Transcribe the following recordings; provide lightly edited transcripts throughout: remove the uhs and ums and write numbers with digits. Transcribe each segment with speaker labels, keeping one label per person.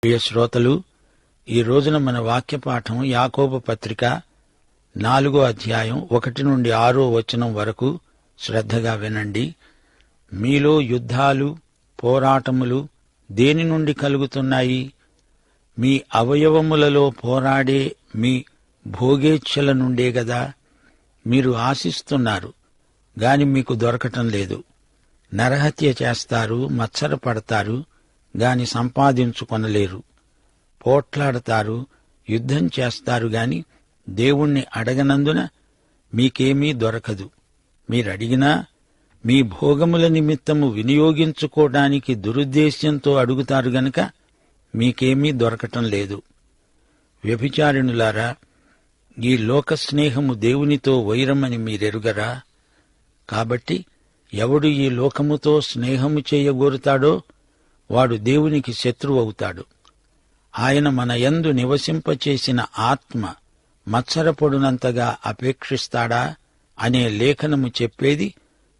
Speaker 1: ప్రియ శ్రోతలు, ఈ రోజున మన వాక్య పాఠం యాకోబు పత్రిక 4వ అధ్యాయం 1 నుండి 6వ వచనం వరకు శ్రద్ధగా వినండి. మీలో యుద్ధాలు, పోరాటములు దేని నుండి కలుగుతున్నాయి? మీ అవయవములలో పోరాడే మీ భోగేచ్ఛల నుండే గదా. మీరు ఆశిస్తున్నారు గాని మీకు దొరకటం లేదు. నరహత్య చేస్తారు, మత్సరపడతారు గాని సంపాదించుకొనలేరు. పోట్లాడతారు, యుద్ధం చేస్తారు గాని దేవుణ్ణి అడగనందున మీకేమీ దొరకదు. మీరడిగినా మీ భోగముల నిమిత్తము వినియోగించుకోవడానికి దురుద్దేశ్యంతో అడుగుతారు గనక మీకేమీ దొరకటం లేదు. వ్యభిచారిణులారా, ఈ లోక స్నేహము దేవునితో వైరమని మీరెరుగరా? కాబట్టి ఎవడు ఈ లోకముతో స్నేహము చేయగోరుతాడో వాడు దేవునికి శత్రువవుతాడు. ఆయన మన యందు నివసింపచేసిన ఆత్మ మత్సరపడునంతగా అపేక్షిస్తాడా అనే లేఖనము చెప్పేది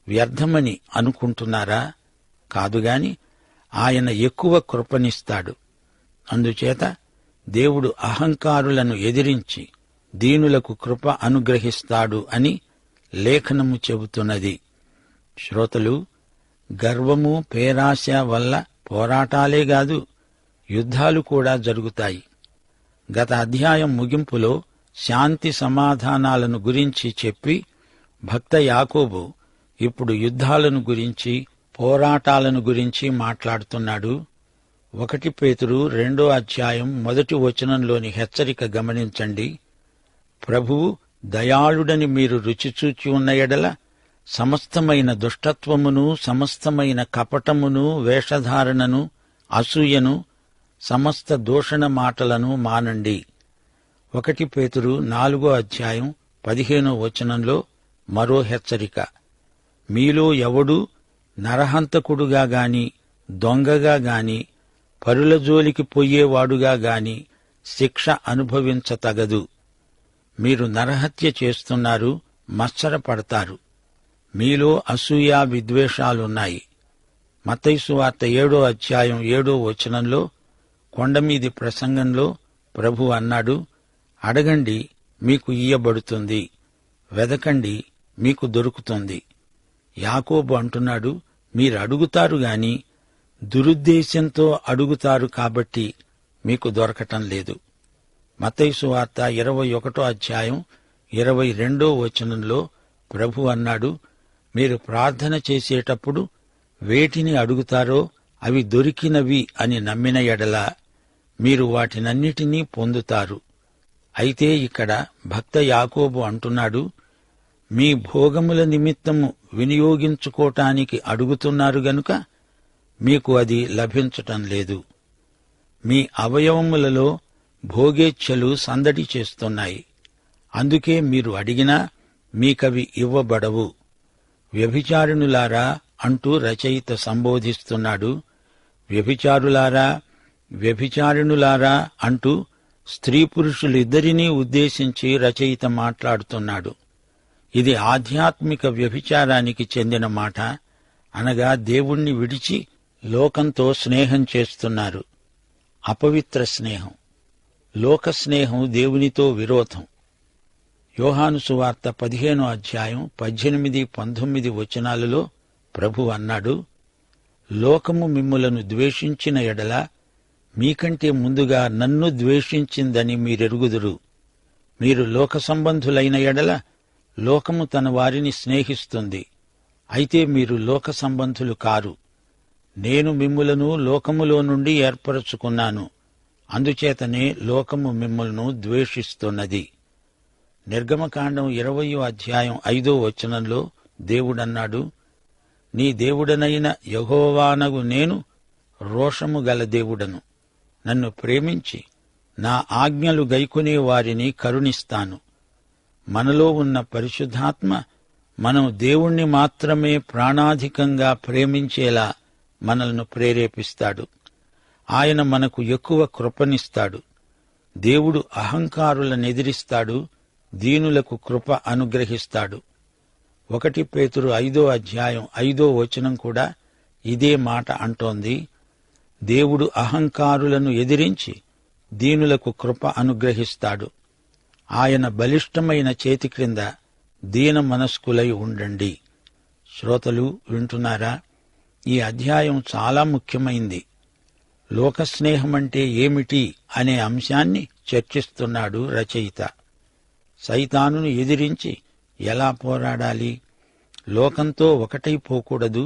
Speaker 1: వ్యర్థమని అనుకుంటున్నారా? కాదుగాని ఆయన ఎక్కువ కృపనిస్తాడు. అందుచేత దేవుడు అహంకారులను ఎదిరించి దీనులకు కృప అనుగ్రహిస్తాడు అని లేఖనము చెబుతున్నది. శ్రోతలు, గర్వము, పేరాశ వల్ల పోరాటాలే గాదు, యుద్ధాలు కూడా జరుగుతాయి. గత అధ్యాయం ముగింపులో శాంతి సమాధానాలను గురించి చెప్పి భక్త యాకోబు ఇప్పుడు యుద్ధాలను గురించి, పోరాటాలను గురించి మాట్లాడుతున్నాడు. 1 పేతురు 2వ అధ్యాయం 1వ వచనంలోని హెచ్చరిక గమనించండి. ప్రభువు దయాళుడని మీరు రుచిచూచి ఉన్న ఎడల సమస్తమైన దుష్టత్వమును, సమస్తమైన కపటమును, వేషధారణను, అసూయను, సమస్త దూషణ మాటలను మానండి. 1 పేతురు 4వ అధ్యాయం 15వ వచనంలో మరో హెచ్చరిక. మీలో ఎవడూ నరహంతకుడుగా గాని, దొంగగా గాని, పరుల జోలికి పొయ్యేవాడుగా గాని శిక్ష అనుభవించతగదు. మీరు నరహత్య చేస్తున్నారు, మత్సరపడతారు. మీలో అసూయ, విద్వేషాలున్నాయి. మత్తయి సువార్త 7వ అధ్యాయం 7వ వచనంలో కొండమీది ప్రసంగంలో ప్రభు అన్నాడు, అడగండి మీకు ఇయ్యబడుతుంది, వెదకండి మీకు దొరుకుతుంది. యాకోబు అంటున్నాడు, మీరు అడుగుతారు గాని దురుద్దేశ్యంతో అడుగుతారు కాబట్టి మీకు దొరకటం లేదు. మత్తయి సువార్త 21వ అధ్యాయం 22వ వచనంలో ప్రభు అన్నాడు, మీరు ప్రార్థన చేసేటప్పుడు వేటిని అడుగుతారో అవి దొరికినవి అని నమ్మిన ఎడల మీరు వాటినన్నిటినీ పొందుతారు. అయితే ఇక్కడ భక్త యాకోబు అంటున్నాడు, మీ భోగముల నిమిత్తము వినియోగించుకోటానికి అడుగుతున్నారు గనుక మీకు అది లభించటం లేదు. మీ అవయవములలో భోగేచ్ఛలు సందడి చేస్తున్నాయి. అందుకే మీరు అడిగినా మీకవి ఇవ్వబడవు. వ్యభిచారిణులారా అంటూ రచయిత సంబోధిస్తున్నాడు. వ్యభిచారులారా, వ్యభిచారిణులారా అంటూ స్త్రీ పురుషులిద్దరినీ ఉద్దేశించి రచయిత మాట్లాడుతున్నాడు. ఇది ఆధ్యాత్మిక వ్యభిచారానికి చెందిన మాట. అనగా దేవుణ్ణి విడిచి లోకంతో స్నేహం చేస్తున్నారు. అపవిత్ర స్నేహం. లోక స్నేహం దేవునితో విరోధం. యోహాను సువార్త 15వ అధ్యాయం 18, 19 వచనాలలో ప్రభు అన్నాడు, లోకము మిమ్ములను ద్వేషించిన ఎడల మీకంటే ముందుగా నన్ను ద్వేషించిందని మీరెరుగుదురు. మీరు లోక సంబంధులైన ఎడల లోకము తన వారిని స్నేహిస్తుంది. అయితే మీరు లోక సంబంధులు కారు. నేను మిమ్ములను లోకములో నుండి ఏర్పరచుకున్నాను. అందుచేతనే లోకము మిమ్ములను ద్వేషిస్తున్నది. నిర్గమకాండం 20వ అధ్యాయం 5వ వచనంలో దేవుడన్నాడు, నీ దేవుడనైన యెహోవానగు నేను రోషము గల దేవుడను. నన్ను ప్రేమించి నా ఆజ్ఞలు గైకొనే వారిని కరుణిస్తాను. మనలో ఉన్న పరిశుద్ధాత్మ మనం దేవుణ్ణి మాత్రమే ప్రాణాధికంగా ప్రేమించేలా మనల్ని ప్రేరేపిస్తాడు. ఆయన మనకు ఎక్కువ కృపనిస్తాడు. దేవుడు అహంకారులనెదిరిస్తాడు, దీనులకు కృప అనుగ్రహిస్తాడు. 1 పేతురు 5వ అధ్యాయం 5వ వచనం కూడా ఇదే మాట అంటోంది. దేవుడు అహంకారులను ఎదిరించి దీనులకు కృప అనుగ్రహిస్తాడు. ఆయన బలిష్టమైన చేతి క్రింద దీన మనస్కులై ఉండండి. శ్రోతలు వింటున్నారా? ఈ అధ్యాయం చాలా ముఖ్యమైంది. లోకస్నేహమంటే ఏమిటి అనే అంశాన్ని చర్చిస్తున్నాడు రచయిత. సైతానును ఎదిరించి ఎలా పోరాడాలి? లోకంతో ఒకటైపోకూడదు.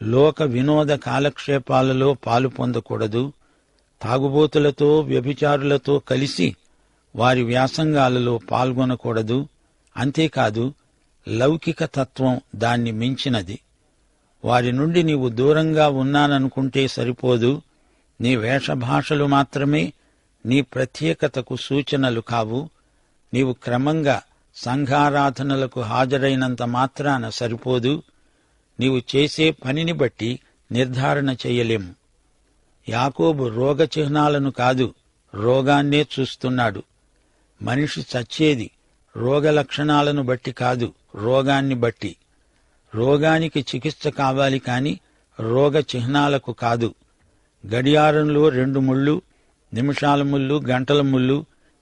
Speaker 1: లోక వినోద కాలక్షేపాలలో పాలు పొందకూడదు. తాగుబోతులతో, వ్యభిచారులతో కలిసి వారి వ్యాసంగాలలో పాల్గొనకూడదు. అంతేకాదు, లౌకిక తత్వం దాన్ని మించినది. వారి నుండి నీవు దూరంగా ఉన్నాననుకుంటే సరిపోదు. నీ వేషభాషలు మాత్రమే నీ ప్రత్యేకతకు సూచనలు కావు. నీవు క్రమంగా సంఘారాధనలకు హాజరైనంత మాత్రాన సరిపోదు. నీవు చేసే పనిని బట్టి నిర్ధారణ చెయ్యలేము. యాకోబు రోగ చిహ్నాలను కాదు, రోగాన్నే చూస్తున్నాడు. మనిషి చచ్చేది రోగ లక్షణాలను బట్టి కాదు, రోగాన్ని బట్టి. రోగానికి చికిత్స కావాలి కాని రోగ చిహ్నాలకు కాదు. గడియారంలో 2 ముళ్ళు, నిమిషాల ముళ్ళు, గంటల ముళ్ళు,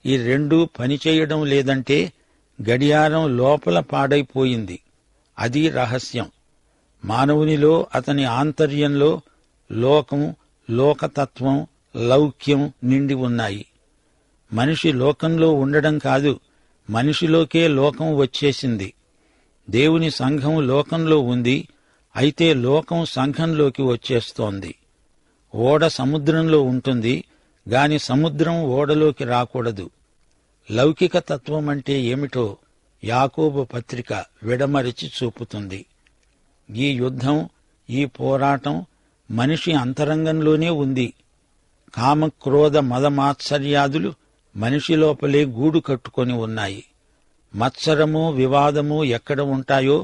Speaker 1: ఈ 2 పనిచేయడం లేదంటే గడియారం లోపల పాడైపోయింది. అది రహస్యం. మానవునిలో, అతని ఆంతర్యంలో లోకం, లోకతత్వం, లౌక్యం నిండి ఉన్నాయి. మనిషి లోకంలో ఉండడం కాదు, మనిషిలోకే లోకం వచ్చేసింది. దేవుని సంఘం లోకంలో ఉంది, అయితే లోకం సంఘంలోకి వచ్చేస్తోంది. ఓడ సముద్రంలో ఉంటుంది గాని సముద్రం ఓడలోకి రాకూడదు. లౌకిక తత్వం అంటే ఏమిటో యాకోబు పత్రిక విడమరిచి చూపుతుంది. ఈ యుద్ధం, ఈ పోరాటం మనిషి అంతరంగంలోనే ఉంది. కామక్రోధ మదమాత్సర్యాదులు మనిషి లోపలే గూడు కట్టుకొని ఉన్నాయి. మత్సరము, వివాదము ఎక్కడ ఉంటాయో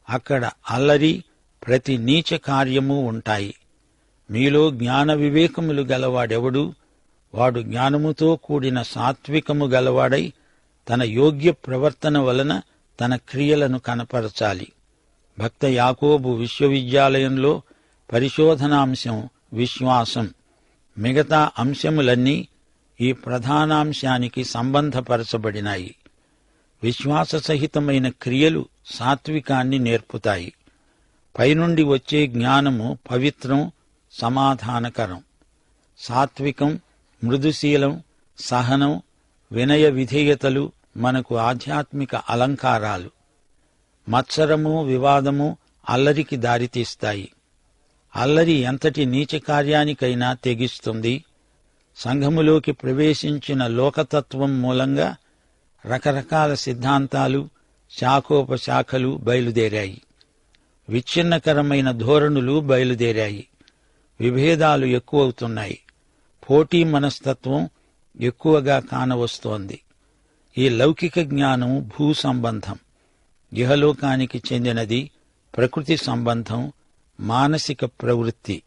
Speaker 1: అక్కడ అల్లరి, ప్రతి నీచ కార్యము ఉంటాయి. మీలో జ్ఞాన వివేకములు గలవాడెవడు? వాడు జ్ఞానముతో కూడిన సాత్వికము గలవాడై తన యోగ్య ప్రవర్తన వలన తన క్రియలను కనపరచాలి. భక్త యాకోబు విశ్వవిద్యాలయంలో పరిశోధనాంశం విశ్వాసం. మిగతా అంశములన్నీ ఈ ప్రధానాంశానికి సంబంధపరచబడినాయి. విశ్వాససహితమైన క్రియలు సాత్వికాన్ని నేర్పుతాయి. పైనుండి వచ్చే జ్ఞానము పవిత్రం, సమాధానకరం. సాత్వికం, మృదుశీలం, సహనం, వినయ విధేయతలు మనకు ఆధ్యాత్మిక అలంకారాలు. మత్సరము, వివాదము అల్లరికి దారితీస్తాయి. అల్లరి ఎంతటి నీచ కార్యానికైనా తెగిస్తుంది. సంఘములోకి ప్రవేశించిన లోకతత్వం మూలంగా రకరకాల సిద్ధాంతాలు, శాఖోపశాఖలు బయలుదేరాయి. విచ్ఛిన్నకరమైన ధోరణులు బయలుదేరాయి. విభేదాలు ఎక్కువవుతున్నాయి. పోటీ మనస్తత్వం ఎక్కువగా కానవస్తోంది. ఈ లౌకిక జ్ఞానం భూ సంబంధం, ఇహలోకానికి చెందినది, ప్రకృతి సంబంధం, మానసిక ప్రవృత్తి.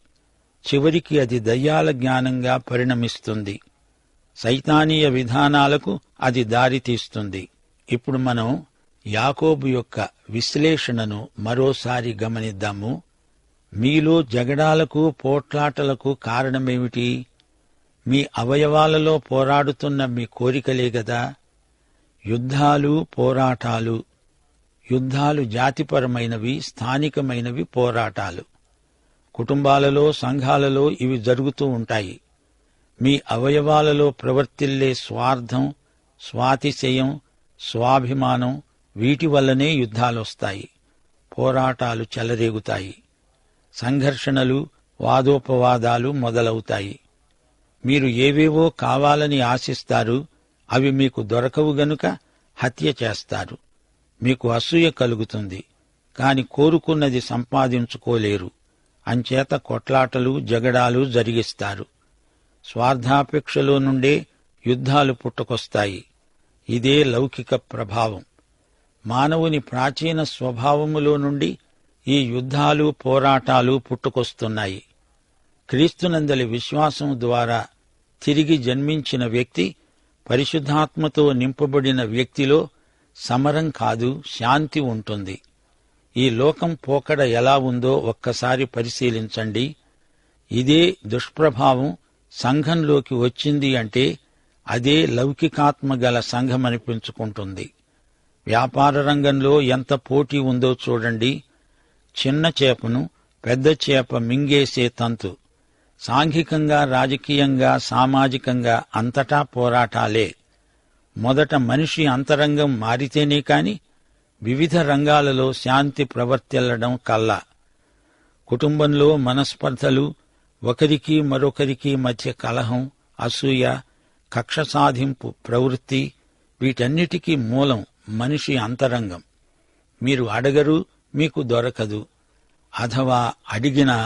Speaker 1: చివరికి అది దయ్యాల జ్ఞానంగా పరిణమిస్తుంది. సైతానీయ విధానాలకు అది దారితీస్తుంది. ఇప్పుడు మనం యాకోబు యొక్క విశ్లేషణను మరోసారి గమనిద్దాము. మీలో జగడాలకు, పోట్లాటలకు కారణమేమిటి? మీ అవయవాలలో పోరాడుతున్న మీ కోరికలే గదా. యుద్ధాలు, పోరాటాలు. యుద్ధాలు జాతిపరమైనవి, స్థానికమైనవి పోరాటాలు. కుటుంబాలలో, సంఘాలలో ఇవి జరుగుతూ ఉంటాయి. మీ అవయవాలలో ప్రవర్తిల్లే స్వార్థం, స్వాతిశయం, స్వాభిమానం, వీటి వల్లనే యుద్ధాలొస్తాయి, పోరాటాలు చెలరేగుతాయి, సంఘర్షణలు, వాదోపవాదాలు మొదలవుతాయి. మీరు ఏవేవో కావాలని ఆశిస్తారు, అవి మీకు దొరకవు గనుక హత్య చేస్తారు. మీకు అసూయ కలుగుతుంది, కాని కోరుకున్నది సంపాదించుకోలేరు. అంచేత కొట్లాటలు, జగడాలు జరిగిస్తారు. స్వార్థాపేక్షలో నుండే యుద్ధాలు పుట్టుకొస్తాయి. ఇదే లౌకిక ప్రభావం. మానవుని ప్రాచీన స్వభావములో నుండి ఈ యుద్ధాలు, పోరాటాలు పుట్టుకొస్తున్నాయి. క్రీస్తునందలి విశ్వాసం ద్వారా తిరిగి జన్మించిన వ్యక్తి, పరిశుద్ధాత్మతో నింపబడిన వ్యక్తిలో సమరం కాదు, శాంతి ఉంటుంది. ఈ లోకం పోకడ ఎలా ఉందో ఒక్కసారి పరిశీలించండి. ఇదే దుష్ప్రభావం సంఘంలోకి వచ్చింది అంటే అదే లౌకికాత్మ గల సంఘమనిపించుకుంటుంది. వ్యాపార రంగంలో ఎంత పోటీ ఉందో చూడండి. చిన్న చేపను పెద్ద చేప మింగేసే తంతు. సాంఘికంగా, రాజకీయంగా, సామాజికంగా అంతటా పోరాటాలే. మొదట మనిషి అంతరంగం మారితేనే కాని వివిధ రంగాలలో శాంతి ప్రవర్తిల్లడం కల్లా. కుటుంబంలో మనస్పర్ధలు, ఒకరికి మరొకరికి మధ్య కలహం, అసూయ, కక్ష సాధింపు ప్రవృత్తి, వీటన్నిటికీ మూలం మనిషి అంతరంగం. మీరు అడగరు, మీకు దొరకదు. అథవా అడిగినా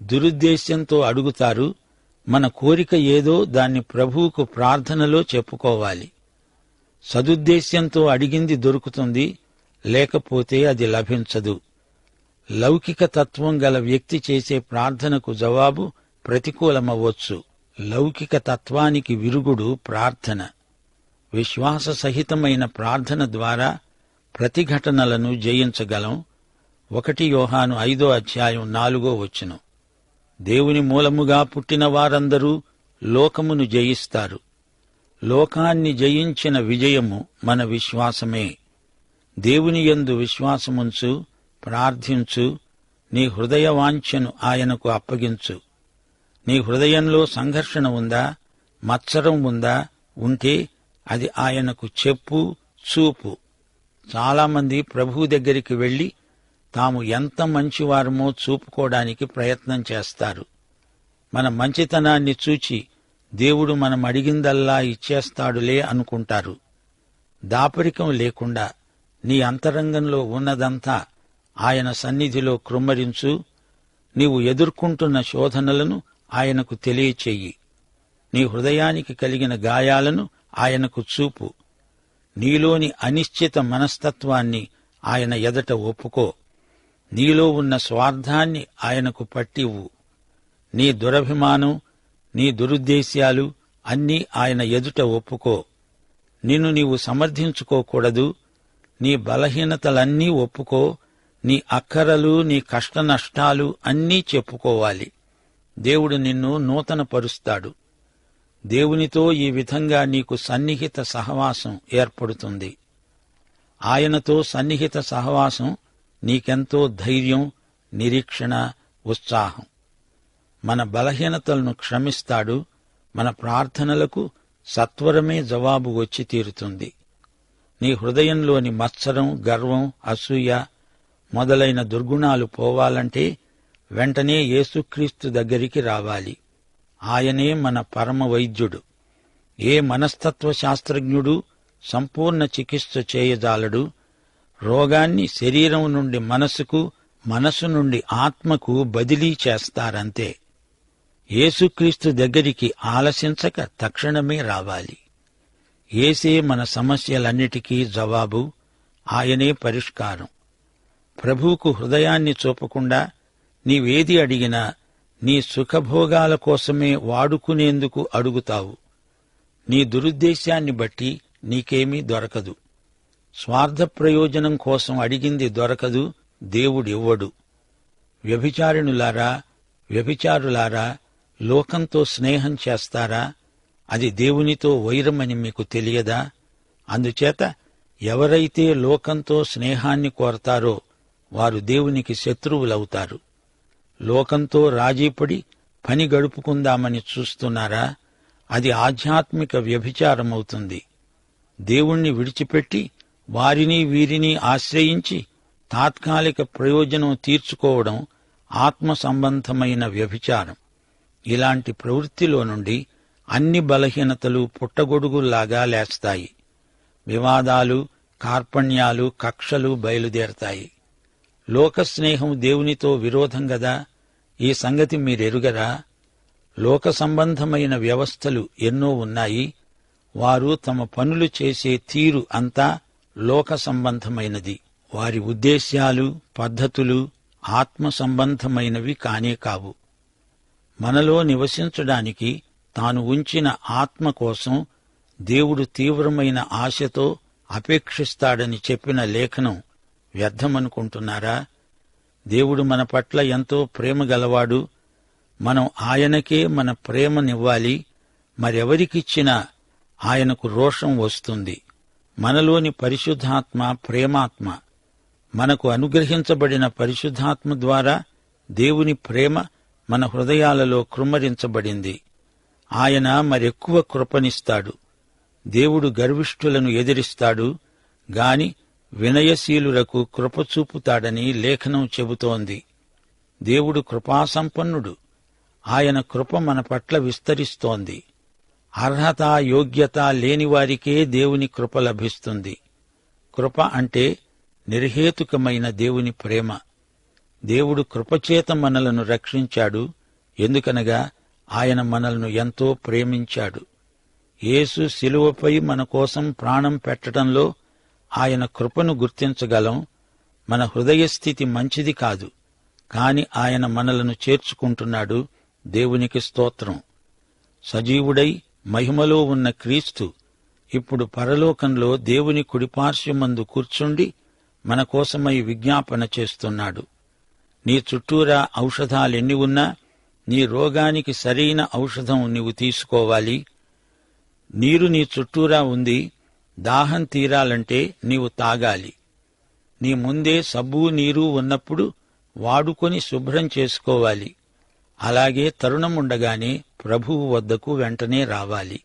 Speaker 1: దురుద్దేశ్యంతో అడుగుతారు. మన కోరిక ఏదో దాన్ని ప్రభువుకు ప్రార్థనలో చెప్పుకోవాలి. సదుద్దేశ్యంతో అడిగింది దొరుకుతుంది, లేకపోతే అది లభించదు. లౌకిక తత్వం గల వ్యక్తి చేసే ప్రార్థనకు జవాబు ప్రతికూలమవ్వచ్చు. లౌకిక తత్వానికి విరుగుడు ప్రార్థన. విశ్వాస సహితమైన ప్రార్థన ద్వారా ప్రతిఘటనలను జయించగలం. 1 యోహాను 5:4 దేవుని మూలముగా పుట్టిన వారందరూ లోకమును జయిస్తారు. లోకాన్ని జయించిన విజయము మన విశ్వాసమే. దేవుని యందు విశ్వాసముంచు, ప్రార్థించు, నీ హృదయ వాంఛను ఆయనకు అప్పగించు. నీ హృదయంలో సంఘర్షణ ఉందా, మత్సరం ఉందా? ఉంటే అది ఆయనకు చెప్పు, చూపు. చాలామంది ప్రభువు దగ్గరికి వెళ్లి తాము ఎంత మంచివారమో చూపుకోవడానికి ప్రయత్నం చేస్తారు. మన మంచితనాన్ని చూచి దేవుడు మనం అడిగిందల్లా ఇచ్చేస్తాడులే అనుకుంటారు. దాపరికం లేకుండా నీ అంతరంగంలో ఉన్నదంతా ఆయన సన్నిధిలో కృమ్మరించు. నీవు ఎదుర్కొంటున్న శోధనలను ఆయనకు తెలియచెయ్యి. నీ హృదయానికి కలిగిన గాయాలను ఆయనకు చూపు. నీలోని అనిశ్చిత మనస్తత్వాన్ని ఆయన ఎదట ఒప్పుకో. నీలో ఉన్న స్వార్థాన్ని ఆయనకు పట్టివ్వు. నీ దురభిమానం, నీ దురుద్దేశ్యాలు అన్నీ ఆయన ఎదుట ఒప్పుకో. నిన్ను నీవు సమర్థించుకోకూడదు. నీ బలహీనతలన్నీ ఒప్పుకో. నీ అక్కరలు, నీ కష్టనష్టాలు అన్నీ చెప్పుకోవాలి. దేవుడు నిన్ను నూతనపరుస్తాడు. దేవునితో ఈ విధంగా నీకు సన్నిహిత సహవాసం ఏర్పడుతుంది. ఆయనతో సన్నిహిత సహవాసం నీకెంతో ధైర్యం, నిరీక్షణ, ఉత్సాహం. మన బలహీనతలను క్షమిస్తాడు. మన ప్రార్థనలకు సత్వరమే జవాబు వచ్చి తీరుతుంది. నీ హృదయంలోని మత్సరం, గర్వం, అసూయ మొదలైన దుర్గుణాలు పోవాలంటే వెంటనే యేసుక్రీస్తు దగ్గరికి రావాలి. ఆయనే మన పరమ వైద్యుడు. ఏ మనస్తత్వ శాస్త్రజ్ఞుడు సంపూర్ణ చికిత్స చేయజాలడు. రోగాన్ని శరీరం నుండి మనసుకు, మనసు నుండి ఆత్మకు బదిలీ చేస్తారంతే. యేసుక్రీస్తు దగ్గరికి ఆలసించక తక్షణమే రావాలి. యేసే మన సమస్యలన్నిటికీ జవాబు. ఆయనే పరిష్కారం. ప్రభువుకు హృదయాన్ని చూపకుండా నీవేది అడిగినా నీ సుఖభోగాల కోసమే వాడుకునేందుకు అడుగుతావు. నీ దురుద్దేశాన్ని బట్టి నీకేమీ దొరకదు. స్వార్థ ప్రయోజనం కోసం అడిగింది దొరకదు, దేవుడివ్వడు. వ్యభిచారిణులారా, వ్యభిచారులారా, లోకంతో స్నేహం చేస్తారా? అది దేవునితో వైరమని మీకు తెలియదా? అందుచేత ఎవరైతే లోకంతో స్నేహాన్ని కోరతారో వారు దేవునికి శత్రువులవుతారు. లోకంతో రాజీపడి పని గడుపుకుందామని చూస్తున్నారా? అది ఆధ్యాత్మిక వ్యభిచారమవుతుంది. దేవుణ్ణి విడిచిపెట్టి వారిని వీరిని ఆశ్రయించి తాత్కాలిక ప్రయోజనం తీర్చుకోవడం ఆత్మ సంబంధమైన వ్యభిచారం. ఇలాంటి ప్రవృత్తిలో నుండి అన్ని బలహీనతలు పుట్టగొడుగుల్లాగా లేస్తాయి. వివాదాలు, కార్పణ్యాలు, కక్షలు బయలుదేరతాయి. లోకస్నేహం దేవునితో విరోధం గదా. ఈ సంగతి మీరెరుగరా? లోక సంబంధమైన వ్యవస్థలు ఎన్నో ఉన్నాయి. వారు తమ పనులు చేసే తీరు అంతా లోక సంబంధమైనది. వారి ఉద్దేశ్యాలు, పద్ధతులు ఆత్మ సంబంధమైనవి కానే కావు. మనలో నివసించడానికి తాను ఉంచిన ఆత్మ కోసం దేవుడు తీవ్రమైన ఆశతో అపేక్షిస్తాడని చెప్పిన లేఖనం వ్యర్థమనుకుంటున్నారా? దేవుడు మన పట్ల ఎంతో ప్రేమ గలవాడు. మనం ఆయనకే మన ప్రేమనివ్వాలి. మరెవరికిచ్చినా ఆయనకు రోషం వస్తుంది. మనలోని పరిశుద్ధాత్మ ప్రేమాత్మ. మనకు అనుగ్రహించబడిన పరిశుద్ధాత్మ ద్వారా దేవుని ప్రేమ మన హృదయాలలో కృమ్మరించబడింది. ఆయన మరెక్కువ కృపనిస్తాడు. దేవుడు గర్విష్ఠులను ఎదిరిస్తాడు గాని వినయశీలులకు కృప చూపుతాడని లేఖనం చెబుతోంది. దేవుడు కృపాసంపన్నుడు. ఆయన కృప మన పట్ల విస్తరిస్తోంది. అర్హత యోగ్యత లేనివారికే దేవుని కృప లభిస్తుంది. కృప అంటే నిర్హేతుకమైన దేవుని ప్రేమ. దేవుడు కృపచేత మనలను రక్షించాడు. ఎందుకనగా ఆయన మనలను ఎంతో ప్రేమించాడు. యేసు శిలువపై మన కోసం ప్రాణం పెట్టడంలో ఆయన కృపను గుర్తించగలం. మన హృదయస్థితి మంచిది కాదు, కాని ఆయన మనలను చేర్చుకుంటున్నాడు. దేవునికి స్తోత్రం. సజీవుడై మహిమలో ఉన్న క్రీస్తు ఇప్పుడు పరలోకంలో దేవుని కుడిపార్శ్వమందు కూర్చుండి మన కోసమై విజ్ఞాపన చేస్తున్నాడు. నీ చుట్టూరా ఔషధాలెన్ని ఉన్నా నీ రోగానికి సరైన ఔషధం నీవు తీసుకోవాలి. నీరు నీ చుట్టూరా ఉంది. దాహం తీరాలంటే నీవు తాగాలి. నీ ముందే సబ్బు నీరు ఉన్నప్పుడు వాడుకొని శుభ్రం చేసుకోవాలి. అలాగే తరుణముండగానే ప్రభువు వద్దకు వెంటనే రావాలి.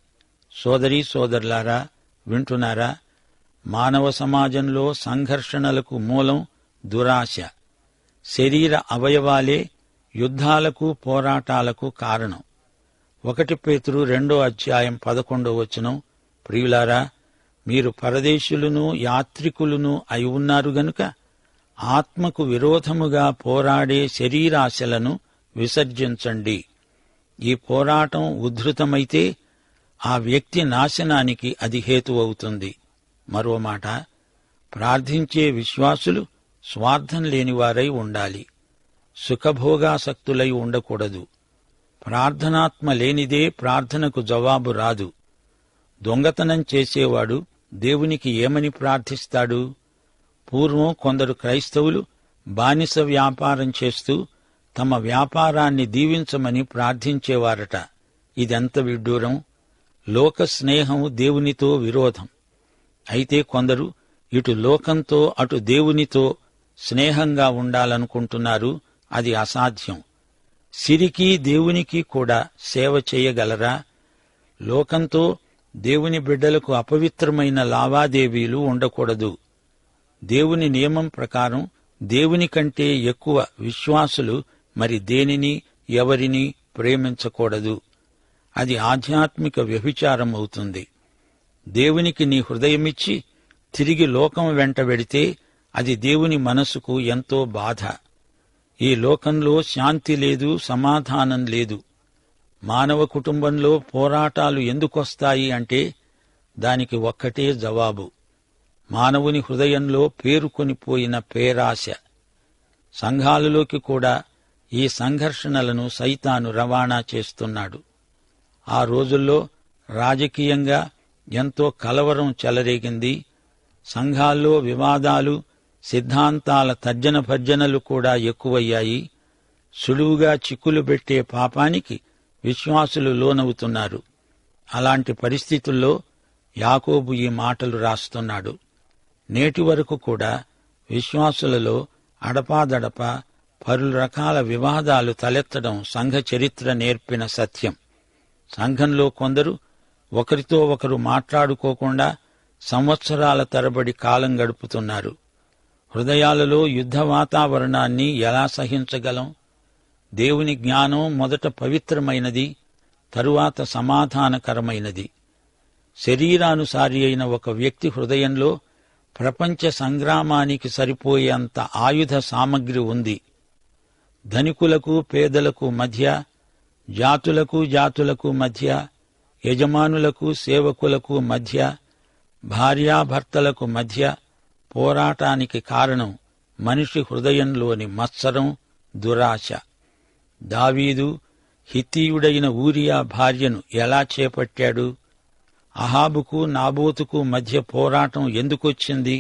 Speaker 1: సోదరీ సోదరులారా, వింటున్నారా? మానవ సమాజంలో సంఘర్షణలకు మూలం దురాశ. శరీర అవయవాలే యుద్ధాలకు పోరాటాలకు కారణం. 1 పేతురు 2:11 ప్రియులారా, మీరు పరదేశులను యాత్రికులను అయి ఉన్నారు గనుక ఆత్మకు విరోధముగా పోరాడే శరీరాశలను విసర్జించండి. ఈ పోరాటం ఉద్ధృతమైతే ఆ వ్యక్తి నాశనానికి అది హేతువవుతుంది. మరో మాట, ప్రార్థించే విశ్వాసులు స్వార్థం లేనివారై ఉండాలి. సుఖభోగాసక్తులై ఉండకూడదు. ప్రార్థనాత్మ లేనిదే ప్రార్థనకు జవాబు రాదు. దొంగతనం చేసేవాడు దేవునికి ఏమని ప్రార్థిస్తాడు? పూర్వం కొందరు క్రైస్తవులు బానిస వ్యాపారం చేస్తూ తమ వ్యాపారాన్ని దీవించమని ప్రార్థించేవారట. ఇదెంత విడ్డూరం! లోక స్నేహం దేవునితో విరోధం. అయితే కొందరు ఇటు లోకంతో అటు దేవునితో స్నేహంగా ఉండాలనుకుంటున్నారు. అది అసాధ్యం. సిరికి దేవునికి కూడా సేవ చేయగలరా? లోకంతో దేవుని బిడ్డలకు అపవిత్రమైన లావాదేవీలు ఉండకూడదు. దేవుని నియమం ప్రకారం దేవుని కంటే ఎక్కువ విశ్వాసులు మరి దేనిని ఎవరిని ప్రేమించకూడదు. అది ఆధ్యాత్మిక వ్యభిచారం అవుతుంది. దేవునికి నీ హృదయమిచ్చి తిరిగి లోకం వెంట వెడితే అది దేవుని మనసుకు ఎంతో బాధ. ఈ లోకంలో శాంతి లేదు, సమాధానం లేదు. మానవ కుటుంబంలో పోరాటాలు ఎందుకొస్తాయి అంటే దానికి ఒక్కటే జవాబు: మానవుని హృదయంలో పేరుకొనిపోయిన పేరాశ. సంఘాలలోకి కూడా ఈ సంఘర్షణలను సైతాను రవాణా చేస్తున్నాడు. ఆ రోజుల్లో రాజకీయంగా ఎంతో కలవరం చెలరేగింది. సంఘాల్లో వివాదాలు, సిద్ధాంతాల తర్జన భర్జనలు కూడా ఎక్కువయ్యాయి. సులువుగా చిక్కులు పెట్టే పాపానికి విశ్వాసులు లోనవుతున్నారు. అలాంటి పరిస్థితుల్లో యాకోబు ఈ మాటలు రాస్తున్నాడు. నేటి వరకు కూడా విశ్వాసులలో అడపాదడపా పలు రకాల వివాదాలు తలెత్తడం సంఘ చరిత్ర నేర్పిన సత్యం. సంఘంలో కొందరు ఒకరితో ఒకరు మాట్లాడుకోకుండా సంవత్సరాల తరబడి కాలం గడుపుతున్నారు. హృదయాలలో యుద్ధ వాతావరణాన్ని ఎలా సహించగలం? దేవుని జ్ఞానం మొదట పవిత్రమైనది, తరువాత సమాధానకరమైనది. శరీరానుసారి అయిన ఒక వ్యక్తి హృదయంలో ప్రపంచ సంగ్రామానికి సరిపోయేంత ఆయుధ సామగ్రి ఉంది. ధనికులకు పేదలకు మధ్య, జాతులకు జాతులకు మధ్య, యజమానులకు సేవకులకు మధ్య, భార్యాభర్తలకు మధ్య పోరాటానికి కారణం మనిషి హృదయంలోని మత్సరం, దురాశ. దావీదు హిత్తీయుడైన ఊరియా భార్యను ఎలా చేపట్టాడు? అహాబుకు నాబోతుకు మధ్య పోరాటం ఎందుకొచ్చింది?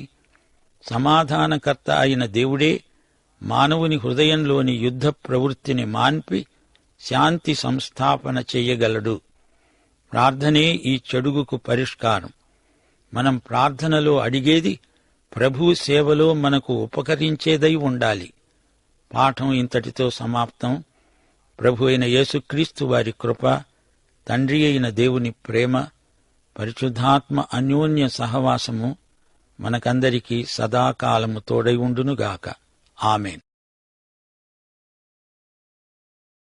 Speaker 1: సమాధానకర్త అయిన దేవుడే మానవుని హృదయంలోని యుద్ధ ప్రవృత్తిని మాన్పి శాంతి సంస్థాపన చెయ్యగలడు. ప్రార్థనే ఈ చెడుగుకు పరిష్కారం. మనం ప్రార్థనలో అడిగేది ప్రభు సేవలో మనకు ఉపకరించేదై ఉండాలి. పాఠం ఇంతటితో సమాప్తం. ప్రభు అయిన యేసుక్రీస్తు వారి కృప, తండ్రి అయిన దేవుని ప్రేమ, పరిశుద్ధాత్మ అన్యోన్య సహవాసము మనకందరికీ సదాకాలము తోడై ఉండునుగాక. ఆమేన్.